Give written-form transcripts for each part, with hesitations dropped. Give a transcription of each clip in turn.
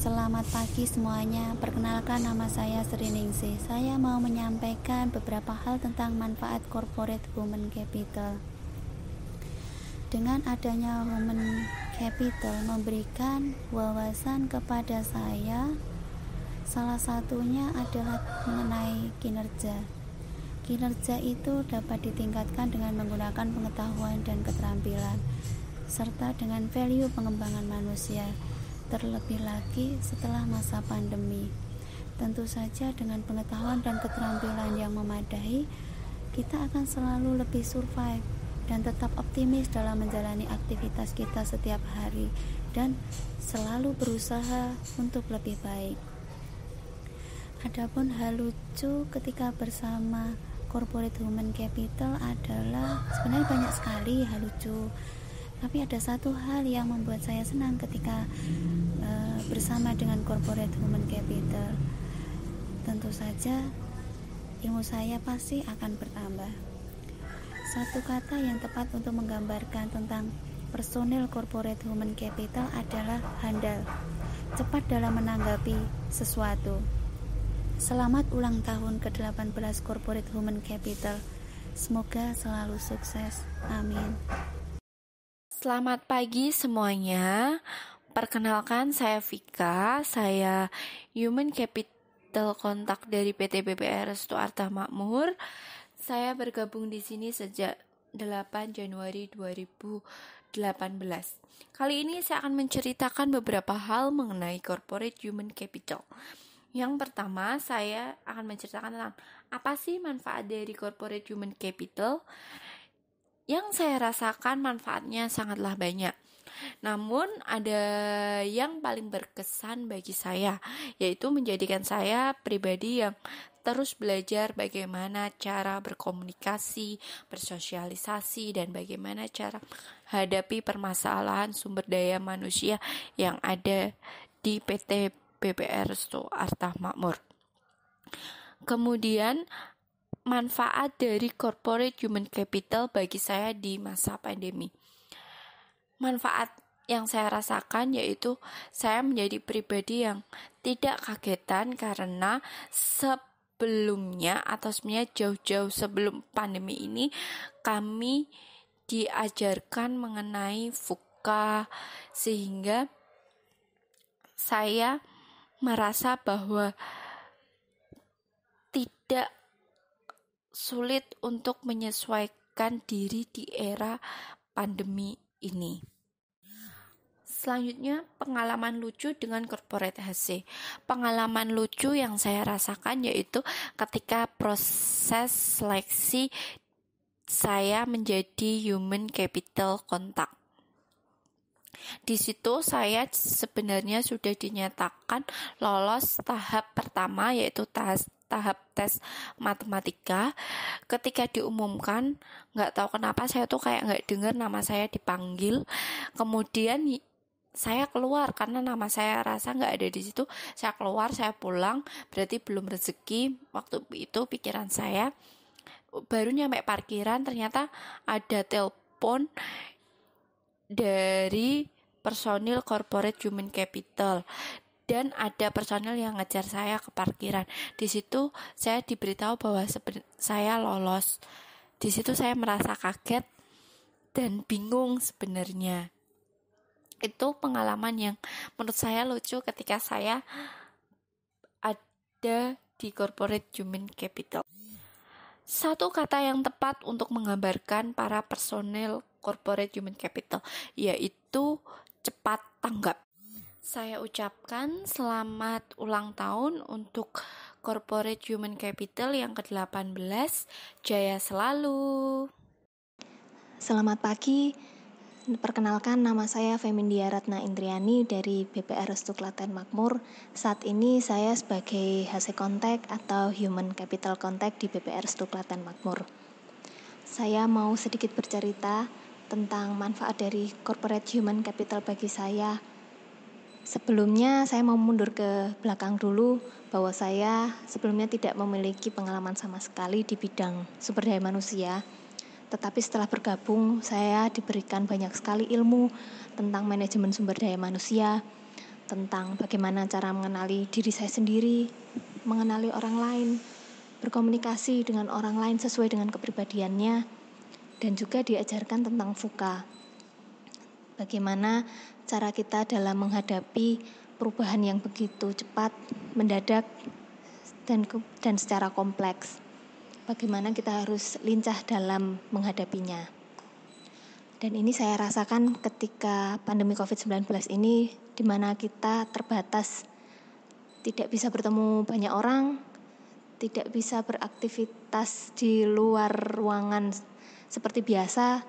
Selamat pagi semuanya, perkenalkan nama saya Sri Ningsih. Saya mau menyampaikan beberapa hal tentang manfaat corporate human capital. Dengan adanya human capital memberikan wawasan kepada saya, salah satunya adalah mengenai kinerja. Kinerja itu dapat ditingkatkan dengan menggunakan pengetahuan dan keterampilan, serta dengan value pengembangan manusia, terlebih lagi setelah masa pandemi. Tentu saja dengan pengetahuan dan keterampilan yang memadai, kita akan selalu lebih survive dan tetap optimis dalam menjalani aktivitas kita setiap hari dan selalu berusaha untuk lebih baik. Adapun hal lucu ketika bersama corporate human capital adalah sebenarnya banyak sekali hal lucu, tapi ada satu hal yang membuat saya senang ketika bersama dengan corporate human capital. Tentu saja ilmu saya pasti akan bertambah. Satu kata yang tepat untuk menggambarkan tentang personil corporate human capital adalah handal, cepat dalam menanggapi sesuatu. Selamat ulang tahun ke-18 Corporate Human Capital. Semoga selalu sukses. Amin. Selamat pagi semuanya. Perkenalkan, saya Vika. Saya Human Capital Contact dari PT BPR Restu Arta Makmur. Saya bergabung di sini sejak 8 Januari 2018. Kali ini saya akan menceritakan beberapa hal mengenai Corporate Human Capital. Yang pertama, saya akan menceritakan tentang apa sih manfaat dari corporate human capital. Yang saya rasakan manfaatnya sangatlah banyak. Namun ada yang paling berkesan bagi saya, yaitu menjadikan saya pribadi yang terus belajar bagaimana cara berkomunikasi, bersosialisasi, dan bagaimana cara menghadapi permasalahan sumber daya manusia yang ada di PT BPR Restu Arta Makmur. Kemudian manfaat dari corporate human capital bagi saya di masa pandemi. Manfaat yang saya rasakan yaitu saya menjadi pribadi yang tidak kagetan karena sebelumnya atau sebenarnya jauh-jauh sebelum pandemi ini kami diajarkan mengenai VUCA, sehingga saya merasa bahwa tidak sulit untuk menyesuaikan diri di era pandemi ini. Selanjutnya, pengalaman lucu dengan corporate HC. Pengalaman lucu yang saya rasakan yaitu ketika proses seleksi saya menjadi human capital contact. Di situ saya sebenarnya sudah dinyatakan lolos tahap pertama, yaitu tahap tes matematika. Ketika diumumkan, nggak tahu kenapa saya tuh kayak nggak dengar nama saya dipanggil. Kemudian saya keluar karena nama saya rasa nggak ada di situ. Saya keluar, saya pulang, berarti belum rezeki. Waktu itu pikiran saya, baru nyampe parkiran ternyata ada telepon dari personil corporate human capital dan ada personil yang ngejar saya ke parkiran. Di situ saya diberitahu bahwa saya lolos. Di situ saya merasa kaget dan bingung sebenarnya. Itu pengalaman yang menurut saya lucu ketika saya ada di corporate human capital. Satu kata yang tepat untuk menggambarkan para personel corporate human capital yaitu cepat tanggap. Saya ucapkan selamat ulang tahun untuk corporate human capital yang ke-18. Jaya selalu. Selamat pagi. Perkenalkan, nama saya Femindia Ratna Indriani dari BPR Restu Klaten Makmur. Saat ini saya sebagai HC Contact atau Human Capital Contact di BPR Restu Klaten Makmur. Saya mau sedikit bercerita tentang manfaat dari corporate human capital bagi saya. Sebelumnya saya mau mundur ke belakang dulu, bahwa saya sebelumnya tidak memiliki pengalaman sama sekali di bidang sumber daya manusia. Tetapi setelah bergabung, saya diberikan banyak sekali ilmu tentang manajemen sumber daya manusia, tentang bagaimana cara mengenali diri saya sendiri, mengenali orang lain, berkomunikasi dengan orang lain sesuai dengan kepribadiannya, dan juga diajarkan tentang VUCA. Bagaimana cara kita dalam menghadapi perubahan yang begitu cepat, mendadak, dan secara kompleks. Bagaimana kita harus lincah dalam menghadapinya. Dan ini saya rasakan ketika pandemi COVID-19 ini, di mana kita terbatas, tidak bisa bertemu banyak orang, tidak bisa beraktivitas di luar ruangan seperti biasa,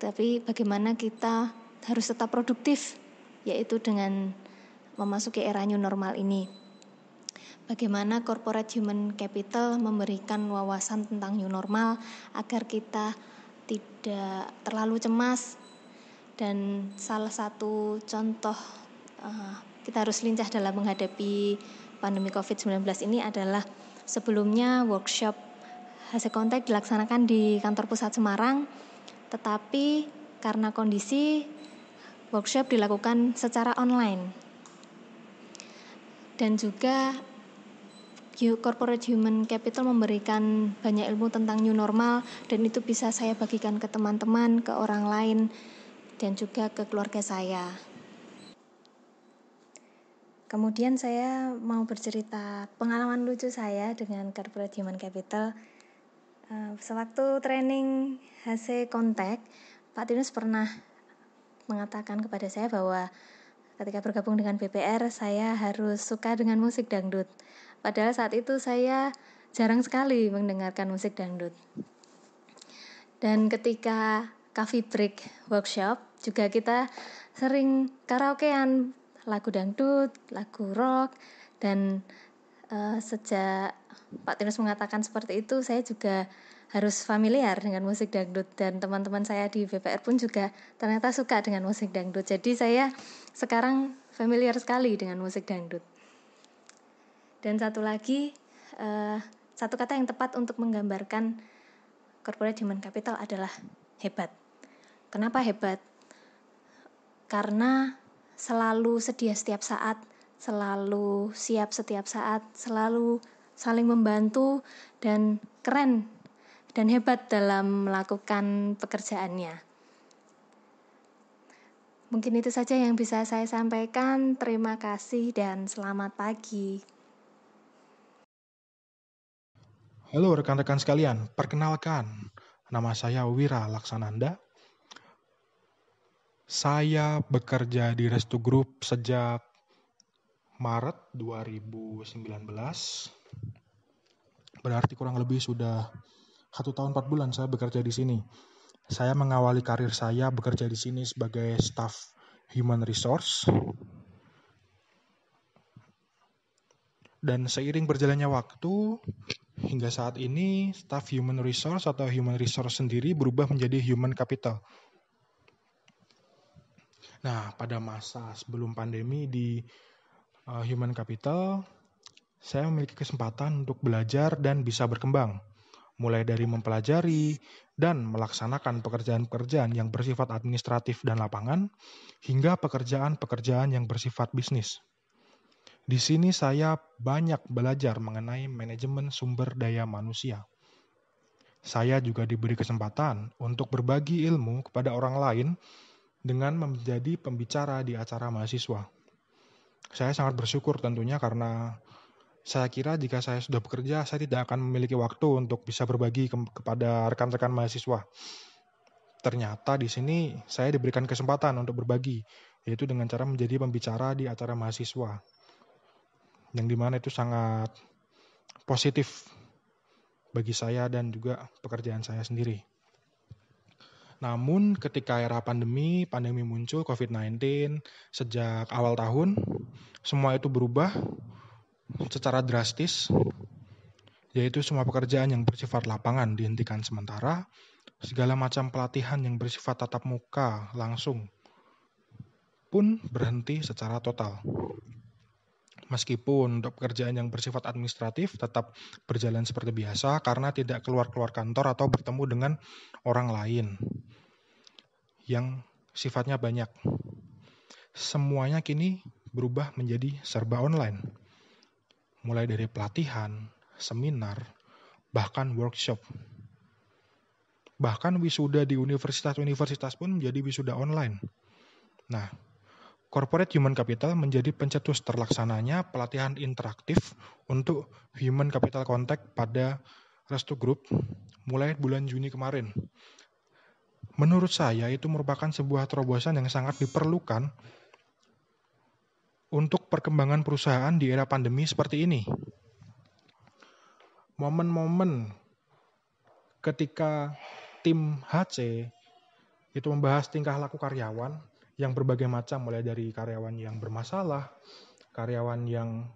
tapi bagaimana kita harus tetap produktif, yaitu dengan memasuki era new normal ini. Bagaimana corporate human capital memberikan wawasan tentang new normal agar kita tidak terlalu cemas. Dan salah satu contoh kita harus lincah dalam menghadapi pandemi COVID-19 ini adalah sebelumnya workshop HC Contact dilaksanakan di kantor pusat Semarang, tetapi karena kondisi workshop dilakukan secara online. Dan juga corporate human capital memberikan banyak ilmu tentang new normal, dan itu bisa saya bagikan ke teman-teman, ke orang lain, dan juga ke keluarga saya. Kemudian saya mau bercerita pengalaman lucu saya dengan corporate human capital. Sewaktu training HC Contact, Pak Tinus pernah mengatakan kepada saya bahwa ketika bergabung dengan BPR, saya harus suka dengan musik dangdut. Padahal saat itu saya jarang sekali mendengarkan musik dangdut. Dan ketika coffee break workshop, juga kita sering karaokean lagu dangdut, lagu rock, dan sejak Pak Tinus mengatakan seperti itu, saya juga harus familiar dengan musik dangdut, dan teman-teman saya di BPR pun juga ternyata suka dengan musik dangdut. Jadi saya sekarang familiar sekali dengan musik dangdut. Dan satu lagi, satu kata yang tepat untuk menggambarkan corporate human capital adalah hebat. Kenapa hebat? Karena selalu sedia setiap saat, selalu siap setiap saat, selalu saling membantu, dan keren dan hebat dalam melakukan pekerjaannya. Mungkin itu saja yang bisa saya sampaikan. Terima kasih dan selamat pagi. Halo rekan-rekan sekalian, perkenalkan, nama saya Wira Laksananda. Saya bekerja di Restu Group sejak Maret 2019. Berarti kurang lebih sudah 1 tahun 4 bulan saya bekerja di sini. Saya mengawali karir saya bekerja di sini sebagai staff human resource. Dan seiring berjalannya waktu, hingga saat ini staff human resource atau human resource sendiri berubah menjadi human capital. Nah, pada masa sebelum pandemi di human capital, saya memiliki kesempatan untuk belajar dan bisa berkembang. Mulai dari mempelajari dan melaksanakan pekerjaan-pekerjaan yang bersifat administratif dan lapangan, hingga pekerjaan-pekerjaan yang bersifat bisnis. Di sini saya banyak belajar mengenai manajemen sumber daya manusia. Saya juga diberi kesempatan untuk berbagi ilmu kepada orang lain dengan menjadi pembicara di acara mahasiswa. Saya sangat bersyukur tentunya karena saya kira jika saya sudah bekerja, saya tidak akan memiliki waktu untuk bisa berbagi kepada rekan-rekan mahasiswa. Ternyata di sini saya diberikan kesempatan untuk berbagi, yaitu dengan cara menjadi pembicara di acara mahasiswa. Yang dimana itu sangat positif bagi saya dan juga pekerjaan saya sendiri. Namun ketika era pandemi muncul COVID-19 sejak awal tahun, semua itu berubah secara drastis, yaitu semua pekerjaan yang bersifat lapangan dihentikan sementara, segala macam pelatihan yang bersifat tatap muka langsung pun berhenti secara total. Meskipun untuk pekerjaan yang bersifat administratif tetap berjalan seperti biasa karena tidak keluar-keluar kantor atau bertemu dengan orang lain yang sifatnya banyak. semuanya kini berubah menjadi serba online. Mulai dari pelatihan, seminar, bahkan workshop. Bahkan wisuda di universitas-universitas pun menjadi wisuda online. Nah, corporate human capital menjadi pencetus terlaksananya pelatihan interaktif untuk human capital contact pada Restu Group mulai bulan Juni kemarin. Menurut saya itu merupakan sebuah terobosan yang sangat diperlukan untuk perkembangan perusahaan di era pandemi seperti ini. Momen-momen ketika tim HC itu membahas tingkah laku karyawan yang berbagai macam, mulai dari karyawan yang bermasalah, karyawan yang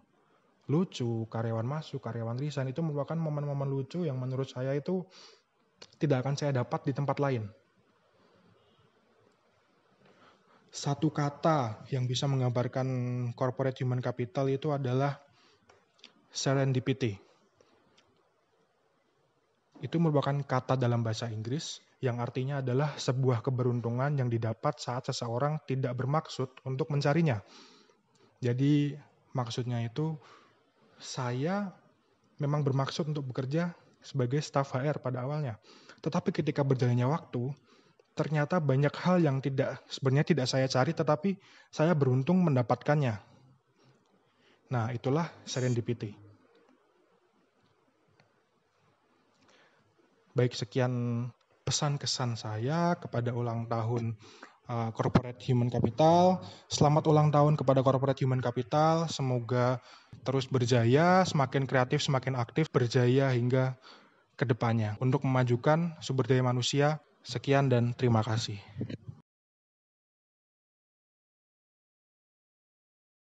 lucu, karyawan masuk, karyawan resign, itu merupakan momen-momen lucu yang menurut saya itu tidak akan saya dapat di tempat lain. Satu kata yang bisa menggambarkan corporate human capital itu adalah serendipity. Itu merupakan kata dalam bahasa Inggris yang artinya adalah sebuah keberuntungan yang didapat saat seseorang tidak bermaksud untuk mencarinya. Jadi maksudnya itu saya memang bermaksud untuk bekerja sebagai staf HR pada awalnya. Tetapi ketika berjalannya waktu, ternyata banyak hal yang sebenarnya tidak saya cari, tetapi saya beruntung mendapatkannya. Nah, itulah serendipity. Baik, sekian pesan-kesan saya kepada ulang tahun Corporate Human Capital. Selamat ulang tahun kepada Corporate Human Capital. Semoga terus berjaya, semakin kreatif, semakin aktif, berjaya hingga ke depannya untuk memajukan sumber daya manusia. Sekian dan terima kasih.